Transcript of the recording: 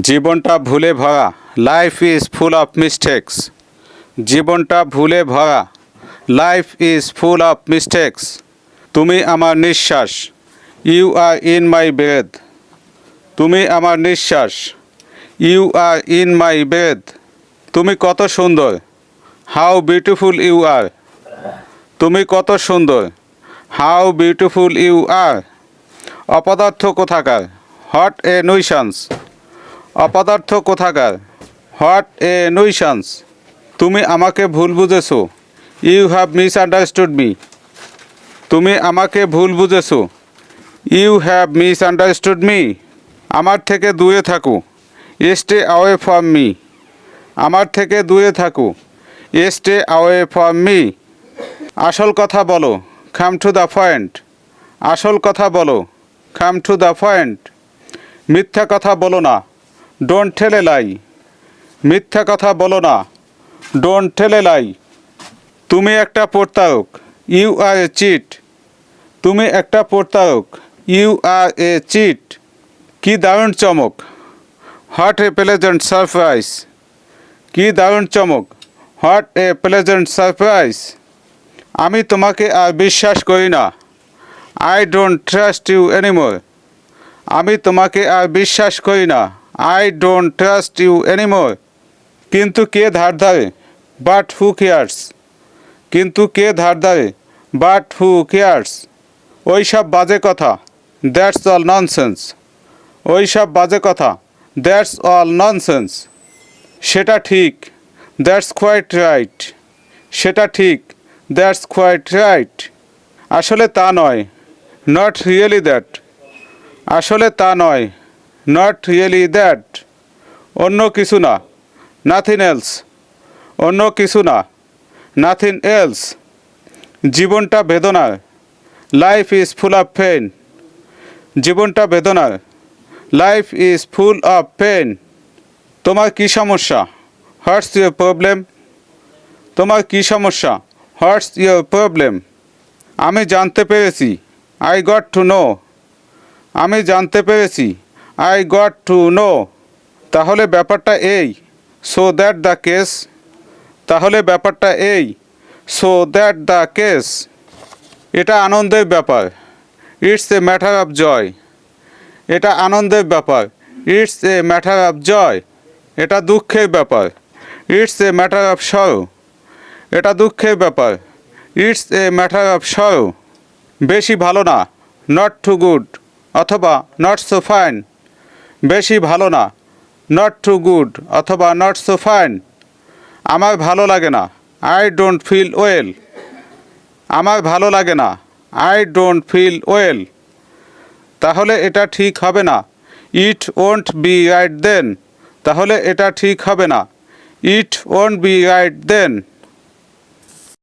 জীবনটা ভুলে ভরা, life is full of mistakes. জীবনটা ভুলে ভরা, life is full of mistakes. তুমি আমার নিঃশ্বাস, you are in my breath. তুমি আমার নিঃশ্বাস, you are in my breath. তুমি কত সুন্দর, হাউ বিউটিফুল ইউ আর। তুমি কত সুন্দর, হাউ বিউটিফুল ইউ আর। অপদার্থ কোথাকার, হোয়াট এ নুইসেন্স। অপদার্থ কোথাকার, হোয়াট এ নুইসেন্স। তুমি আমাকে ভুল বুঝেছো, ইউ হ্যাভ মিসআন্ডারস্টুড মি। তুমি আমাকে ভুল বুঝেছো, ইউ হ্যাভ মিসআন্ডারস্টুড মি। আমার থেকে দূরে থাকো, স্টে অ্যাওয়ে ফ্রম মি। আমার থেকে দূরে থাকো, স্টে অ্যাওয়ে ফ্রম মি। আসল কথা বলো, কাম টু দ্য পয়েন্ট। আসল কথা বলো, কাম টু দ্য পয়েন্ট। মিথ্যা কথা বলো না, ডোন্ট টেল এ লাই। মিথ্যা কথা বলো না, ডোন্ট টেল এ লাই। তুমি একটা প্রতারক, ইউ আর এ চিট। তুমি একটা প্রতারক, ইউ আর এ চিট। কি দারুণ চমক, হোয়াট এ প্লেজেন্ট সারপ্রাইজ। কি দারুণ চমক, হোয়াট এ প্লেজেন্ট সারপ্রাইজ। আমি তোমাকে আর বিশ্বাস করি না, I don't trust you anymore. আমি তোমাকে আর বিশ্বাস করি না, I don't trust you anymore. কিন্তু কে ধার ধারে, বাট হু কেয়ার্স। কিন্তু কে ধার ধারে, বাট হু কেয়ার্স। ওই সব বাজে কথা, দ্যাটস অল ননসেন্স। ওই সব বাজে কথা, দ্যাটস অল ননসেন্স। সেটা ঠিক, দ্যাটস কোয়াইট রাইট। সেটা ঠিক, দ্যাটস কোয়াইট রাইট। আসলে তা নয়, নট রিয়েলি দ্যাট। আসলে তা নয়, নট রিয়েলি দ্যাট। অন্য কিছু না, নাথিং এলস। অন্য কিছু না, নাথিং এলস। জীবনটা বেদনার, life is full of pain. জীবনটা বেদনার, life is full of pain. তোমার কী সমস্যা, হোয়াটস ইউর প্রবলেম। তোমার কী সমস্যা, হোয়াটস ইউর প্রবলেম। আমি জানতে পেরেছি, আই গট টু নো। আমি জানতে পেরেছি, আই গট টু নো। তাহলে ব্যাপারটা এই, সো দ্যাট দ্য কেস। তাহলে ব্যাপারটা এই, সো দ্যাট দ্য কেস। এটা আনন্দের ব্যাপার, it's a matter of joy. এটা আনন্দের ব্যাপার, it's a matter of joy. এটা দুঃখের ব্যাপার, it's a matter of sorrow. এটা দুঃখের ব্যাপার, it's a matter of sorrow. বেশি ভালো না, নট টু গুড অথবা নট সো ফাইন। বেশি ভালো না, নট টু গুড অথবা নট সো ফাইন। আমার ভালো লাগে না, আই ডোন্ট ফিল ওয়েল। আমার ভালো লাগে না, আই ডোন্ট ফিল ওয়েল। তাহলে এটা ঠিক হবে না, it won't be right then. তাহলে এটা ঠিক হবে না, it won't be right then.